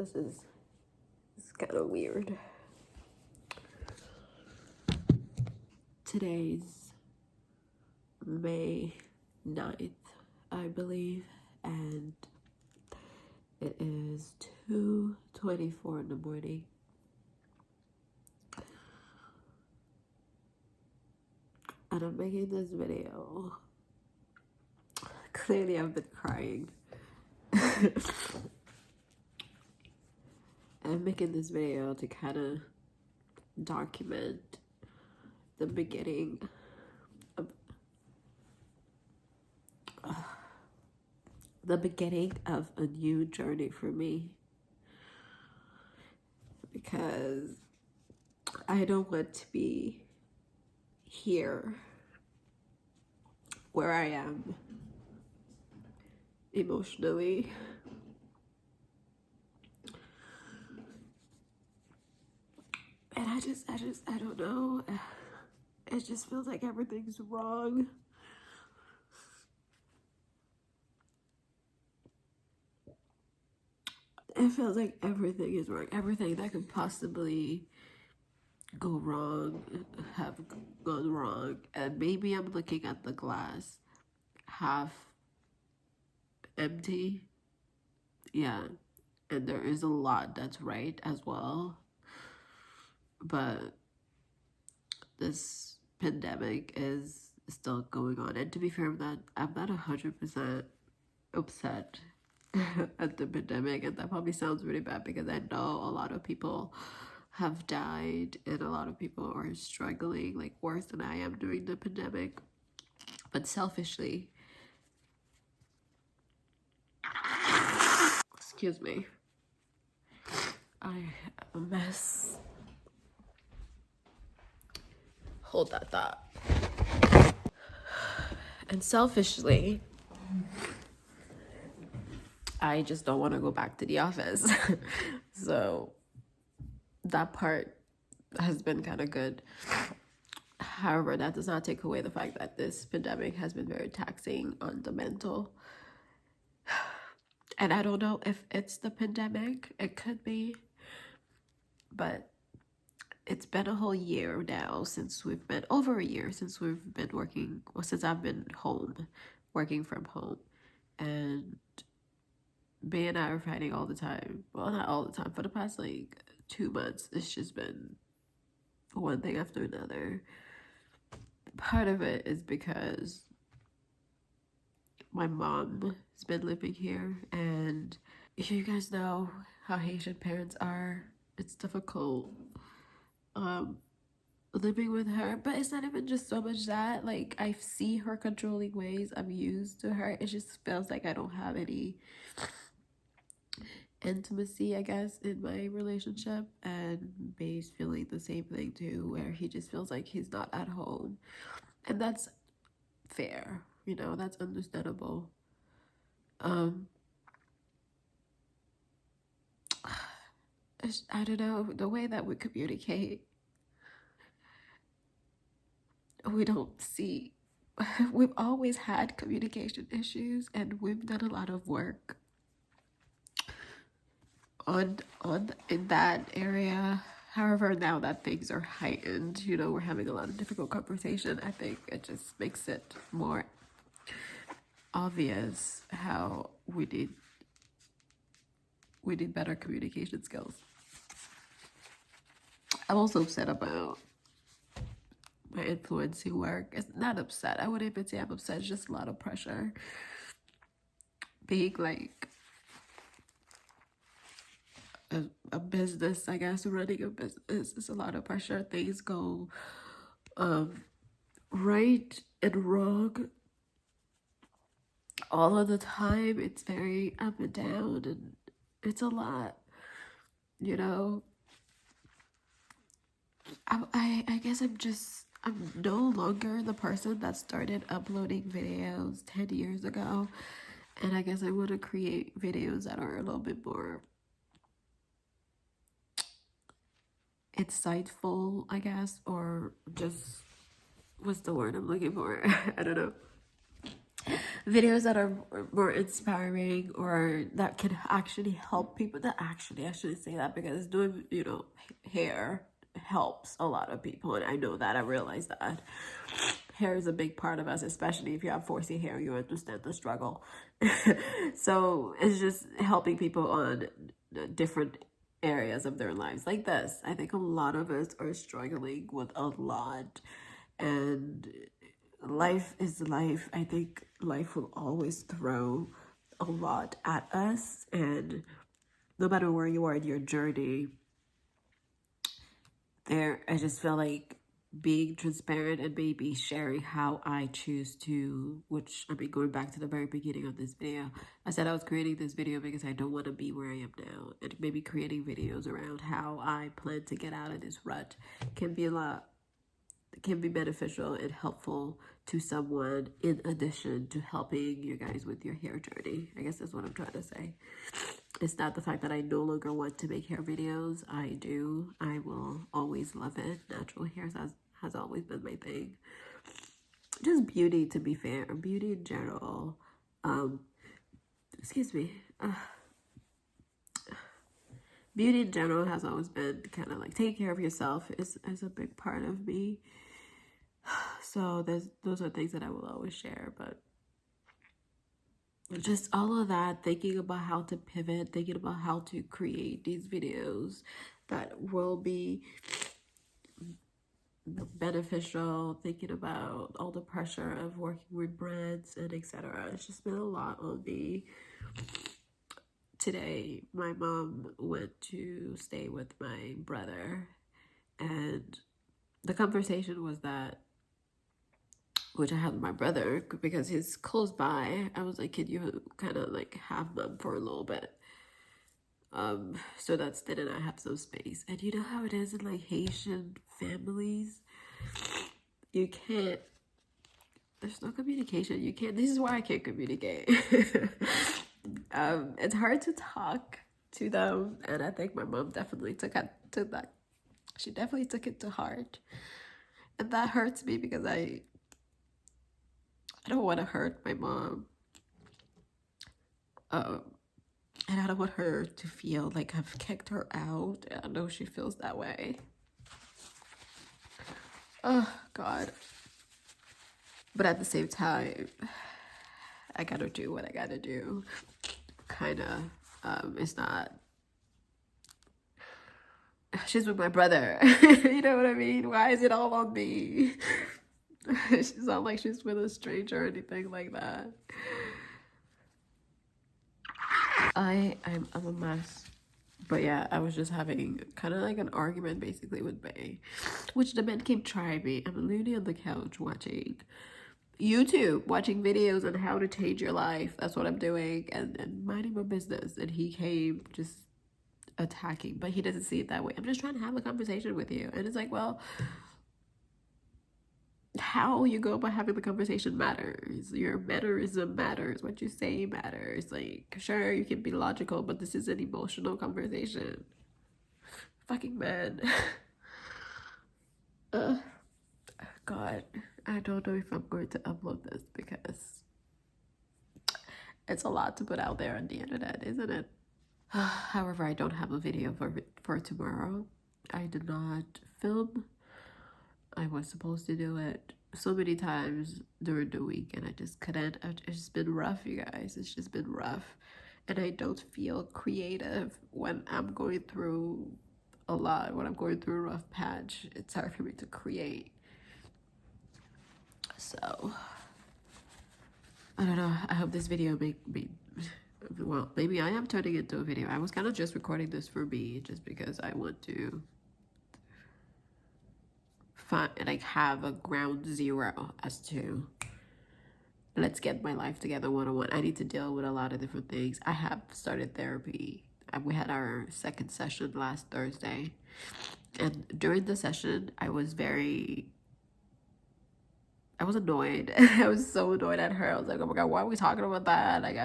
This is kind of weird. Today's May 9th, I believe, and it is 2:24 in the morning. And I'm making this video. Clearly I've been crying. I'm making this video to kind of document the beginning of a new journey for me, because I don't want to be here where I am emotionally. And I don't know. It just feels like everything's wrong. It feels like everything is wrong. Everything that could possibly go wrong have gone wrong. And maybe I'm looking at the glass half empty. Yeah. And there is a lot that's right as well. But this pandemic is still going on. And to be fair, I'm not 100% upset at the pandemic, and that probably sounds really bad because I know a lot of people have died and a lot of people are struggling like worse than I am during the pandemic. But selfishly, excuse me, I am a mess. Hold that thought. And selfishly, I just don't want to go back to the office. So that part has been kind of good. However, that does not take away the fact that this pandemic has been very taxing on the mental. And I don't know if it's the pandemic. It could be. But it's been a whole year now since we've been, over a year since we've been working, well, since I've been home, working from home. And Bay and I are fighting all the time. Well, not all the time. For the past like 2 months, it's just been one thing after another. Part of it is because my mom has been living here, and you guys know how Haitian parents are. It's difficult living with her, but it's not even just so much that, like, I see her controlling ways. I'm used to her. It just feels like I don't have any intimacy, I guess, in my relationship, and Bay's feeling the same thing too, where he just feels like he's not at home. And that's fair, you know, that's understandable. I don't know, the way that we communicate, we don't see. We've always had communication issues, and we've done a lot of work on in that area. However, now that things are heightened, you know, we're having a lot of difficult conversation. I think it just makes it more obvious how we need better communication skills. I'm also upset about my influencing work. It's not upset. I wouldn't even say I'm upset. It's just a lot of pressure. Being like a business, I guess, running a business is a lot of pressure. Things go right and wrong all of the time. It's very up and down, and it's a lot, you know. I guess I'm no longer the person that started uploading videos 10 years ago, and I guess I want to create videos that are a little bit more insightful, I guess, or just, what's the word I'm looking for? I don't know. videos that are more inspiring or that can actually help people. That actually, I shouldn't say that, because doing, you know, hair helps a lot of people, and I know that. I realize that hair is a big part of us, especially if you have 4C hair. You understand the struggle. So it's just helping people on different areas of their lives like this. I think a lot of us are struggling with a lot, and life is life. I think life will always throw a lot at us, and no matter where you are in your journey, I just feel like being transparent and maybe sharing how I choose to, which, I mean, going back to the very beginning of this video, I said I was creating this video because I don't want to be where I am now, and maybe creating videos around how I plan to get out of this rut can be beneficial and helpful to someone, in addition to helping you guys with your hair journey. I guess that's what I'm trying to say. It's not the fact that I no longer want to make hair videos. I do. I will always love it. Natural hair has always been my thing. Just beauty, to be fair. Beauty in general. Excuse me. Beauty in general has always been kind of like taking care of yourself is a big part of me. So those are things that I will always share, but just all of that, thinking about how to pivot, thinking about how to create these videos that will be beneficial, thinking about all the pressure of working with brands and etc. It's just been a lot on me. Today, my mom went to stay with my brother, and the conversation was that, which I had with my brother, because he's close by. I was like, can you kind of like have them for a little bit? So that Stin and I have some space. And you know how it is in like Haitian families? You can't, there's no communication. You can't, this is why I can't communicate. It's hard to talk to them. And I think my mom definitely took that. She definitely took it to heart. And that hurts me because I don't want to hurt my mom. And I don't want her to feel like I've kicked her out. I know she feels that way. Oh, God. But at the same time, I gotta do what I gotta do. Kind of, it's not... She's with my brother. You know what I mean? Why is it all on me? She's not like she's with a stranger or anything like that. I'm a mess. But yeah, I was just having kind of like an argument basically with Bay, which the man came try me. I'm literally on the couch watching YouTube, watching videos on how to change your life. That's what I'm doing, and minding my business. And he came just attacking, but he doesn't see it that way. I'm just trying to have a conversation with you. And it's like, well, how you go about having the conversation matters. Your mannerism matters. What you say matters. Like, sure, you can be logical, but this is an emotional conversation. Fucking man. God, I don't know if I'm going to upload this because it's a lot to put out there on the internet, isn't it? However, I don't have a video for tomorrow. I did not film. I was supposed to do it so many times during the week, and I just couldn't. It's just been rough, you guys. It's just been rough. And I don't feel creative when I'm going through a lot. When I'm going through a rough patch, it's hard for me to create. So, I don't know. I hope this video well, maybe I am turning it into a video. I was kind of just recording this for me, just because I want to have a ground zero as to let's get my life together 101. I need to deal with a lot of different things. I have started therapy. We had our second session last Thursday, and during the session I was annoyed. I was so annoyed at her. I was like, oh my God, why are we talking about that? Like,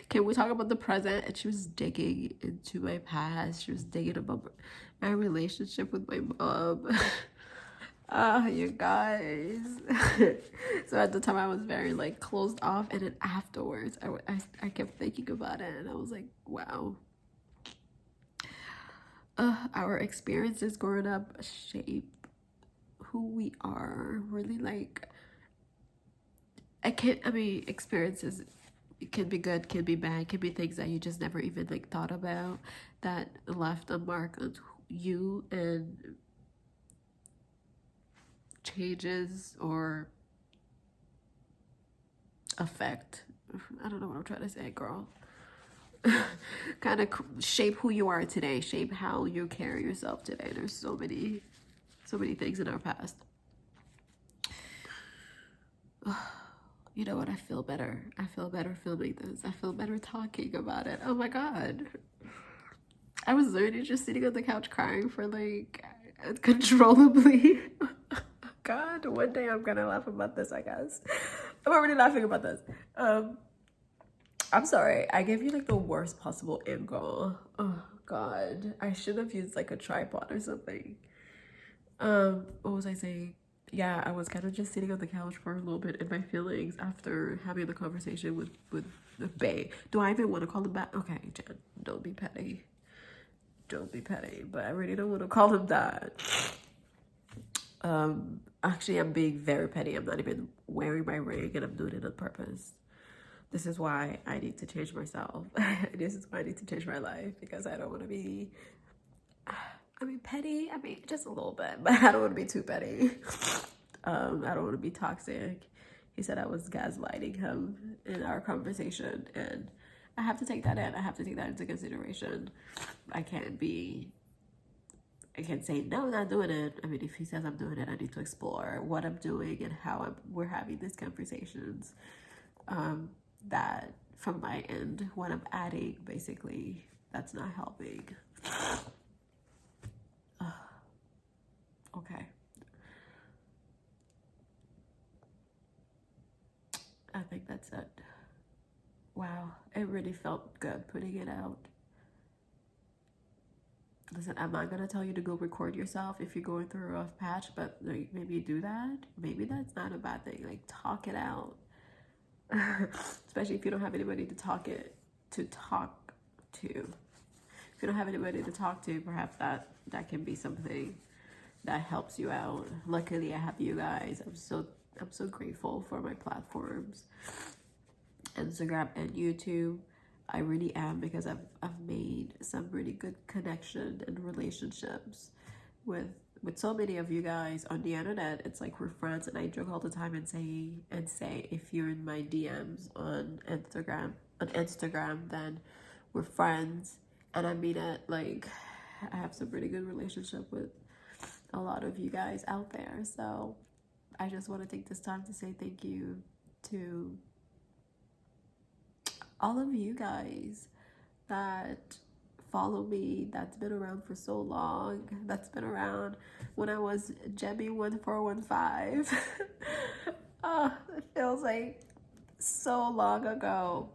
can we talk about the present? And she was digging into my past. She was digging about my relationship with my mom. You guys. So at the time I was very like closed off, and then afterwards I kept thinking about it, and I was like, wow. Our experiences growing up shape who we are. Really, like, I mean, experiences, it can be good, can be bad, can be things that you just never even like thought about, that left a mark on you and changes or affect. I don't know what I'm trying to say, girl. Kind of shape who you are today, shape how you carry yourself today. There's so many things in our past. You know what? I feel better. I feel better filming this. I feel better talking about it. Oh my god. I was literally just sitting on the couch crying for like uncontrollably. God, one day I'm gonna laugh about this, I guess. I'm already laughing about this. I'm sorry. I gave you like the worst possible angle. Oh god. I should have used like a tripod or something. What was I saying? Yeah, I was kind of just sitting on the couch for a little bit in my feelings after having the conversation with the bae. Do I even want to call him that? Okay, Jen, don't be petty. Don't be petty, but I really don't want to call him that. Actually, I'm being very petty. I'm not even wearing my ring, and I'm doing it on purpose. This is why I need to change myself. This is why I need to change my life, because I don't want to be, I mean, petty. I mean, just a little bit, but I don't want to be too petty. I don't want to be toxic. He said I was gaslighting him in our conversation, and I have to take that in. I have to take that into consideration. I can't say, no, I'm not doing it. I mean, if he says I'm doing it, I need to explore what I'm doing and how we're having these conversations. That from my end, what I'm adding, basically, that's not helping. Okay. I think that's it. Wow, it really felt good putting it out. Listen, I'm not gonna tell you to go record yourself if you're going through a rough patch, but like, maybe do that. Maybe that's not a bad thing. Like, talk it out. Especially if you don't have anybody to talk to. If you don't have anybody to talk to, perhaps that can be something that helps you out. Luckily, I have you guys. I'm so grateful for my platforms, Instagram and YouTube. I really am, because I've made some really good connection and relationships with so many of you guys on the internet. It's like we're friends, and I joke all the time and say if you're in my DMs on Instagram, then we're friends. And I mean it. Like, I have some pretty good relationship with a lot of you guys out there. So I just want to take this time to say thank you to all of you guys that follow me, that's been around for so long, that's been around when I was Jemmy1415. Oh, it feels like so long ago.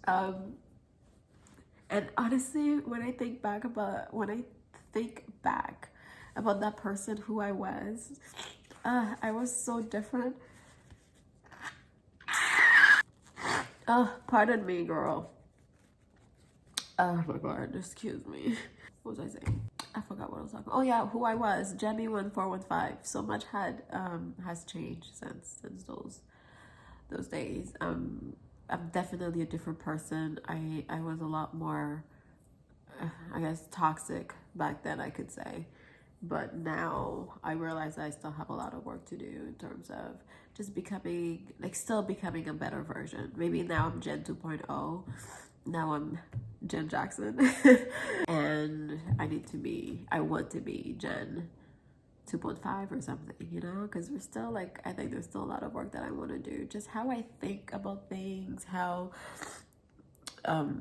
And honestly, when I think back about that person who I was so different. Oh, pardon me, girl. Oh my god, excuse me. What was I saying? I forgot what I was talking about. Oh yeah, who I was, Jemmy1415. So much has changed since those days. I'm definitely a different person. I was a lot more, I guess, toxic back then, I could say. But now I realize I still have a lot of work to do in terms of just still becoming a better version. Maybe now I'm Jen 2.0. Now I'm Jen Jackson. And I want to be Jen 2.5 or something, because we're still like, I think there's still a lot of work that I want to do. Just how I think about things, how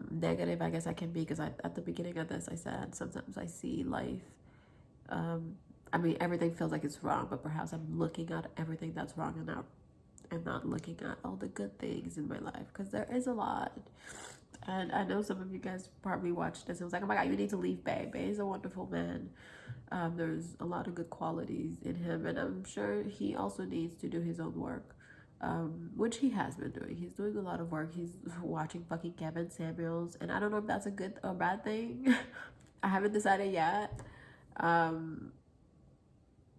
negative I guess I can be, because at the beginning of this I said sometimes I see life, I mean, everything feels like it's wrong, but perhaps I'm looking at everything that's wrong and not looking at all the good things in my life, because there is a lot. And I know some of you guys probably watched this. It was like, oh my God, you need to leave Bae. Bae is a wonderful man. There's a lot of good qualities in him, and I'm sure he also needs to do his own work, which he has been doing. He's doing a lot of work. He's watching fucking Kevin Samuels, and I don't know if that's a good or bad thing. I haven't decided yet.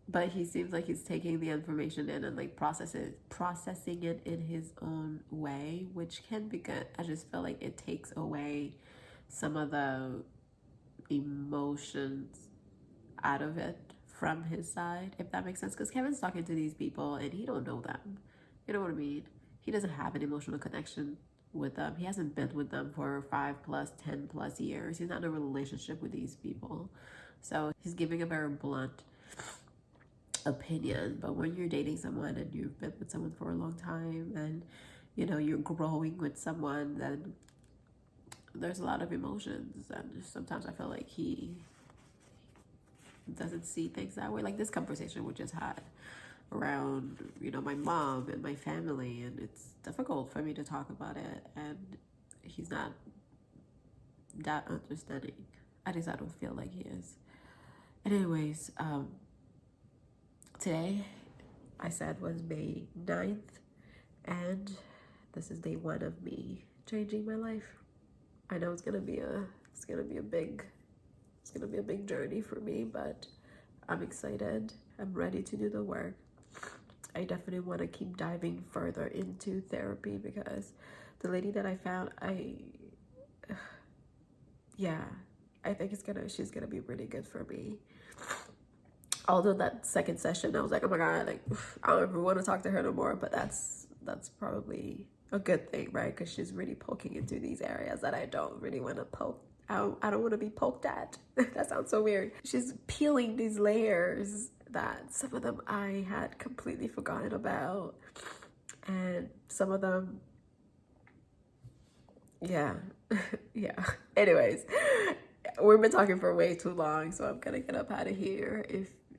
But he seems like he's taking the information in and like processing it in his own way, which can be good. I just feel like it takes away some of the emotions out of it from his side, if that makes sense. Because Kevin's talking to these people and he don't know them. You know what I mean? He doesn't have an emotional connection with them. He hasn't been with them for 5 plus 10 plus years. He's not in a relationship with these people. So he's giving a very blunt opinion. But when you're dating someone and you've been with someone for a long time, and you know you're growing with someone, then there's a lot of emotions, and sometimes I feel like he doesn't see things that way. Like this conversation we just had around, you know, my mom and my family, and it's difficult for me to talk about it, and he's not that understanding. At least I don't feel like he is. And anyways, today I said was May 9th, and this is day 1 of me changing my life. I know it's gonna be a big journey for me, but I'm excited. I'm ready to do the work. I definitely want to keep diving further into therapy, because the lady that I found, I think she's gonna be really good for me. Although that second session, I was like, oh my God, like I don't ever want to talk to her no more. But that's probably a good thing, right? Because she's really poking into these areas that I don't really want to poke. I don't want to be poked at. That sounds so weird. She's peeling these layers that some of them I had completely forgotten about, and some of them, yeah. Anyways, we've been talking for way too long, so I'm gonna get up out of here.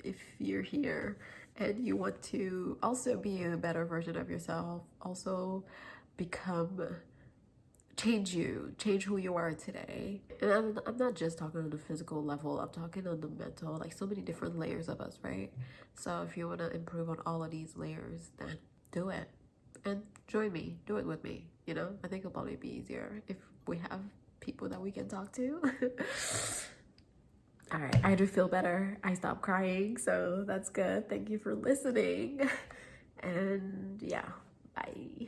If you're here and you want to also be a better version of yourself, also change who you are today. And I'm not just talking on the physical level, I'm talking on the mental, like so many different layers of us, right? So if you want to improve on all of these layers, then do it and join me, do it with me. You know, I think it'll probably be easier if we have people that we can talk to. All right, I do feel better. I stopped crying, so that's good. Thank you for listening. And yeah, bye.